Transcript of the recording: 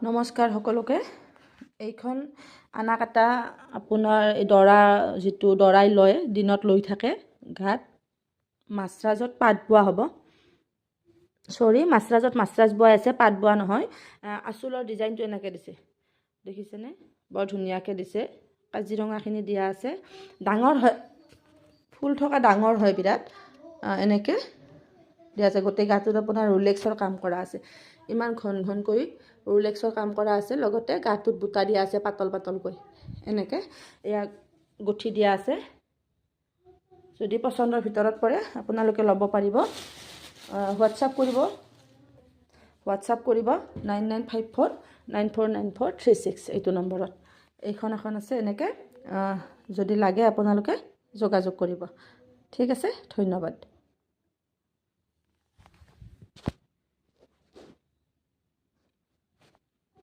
নমস্কাৰ সকলোকে। এইখন আনা কাটা আপোনাৰ দৰা যিটো দৰাই লয় দিনত লৈ থাকে ঘাট মাছৰাজত পাত বোৱা হ'ব। মাছৰাজত মাছৰাজ বোৱাই আছে, পাত বোৱা নহয়। আঁচলৰ ডিজাইনটো এনেকৈ দিছে, দেখিছেনে? বৰ ধুনীয়াকৈ দিছে। কাজিৰঙাখিনি দিয়া আছে, ডাঙৰ হয়, ফুল থকা ডাঙৰ হয় বিৰাট। এনেকৈ দিয়া আছে। গোটেই গাটোত আপোনাৰ ৰোলেক্সৰ কাম কৰা আছে, ইমান ঘন ঘনকৈ ৰোলেক্সৰ কাম কৰা আছে। লগতে গাটোত বুটা দিয়া আছে পাতল পাতলকৈ, এনেকৈ এয়া গুঠি দিয়া আছে। যদি পচন্দৰ ভিতৰত পৰে আপোনালোকে ল'ব পাৰিব। হোৱাটছআপ কৰিব 9954949436 এইটো নম্বৰত। এইখন এখন আছে এনেকৈ। যদি লাগে আপোনালোকে যোগাযোগ কৰিব। ঠিক আছে, ধন্যবাদ।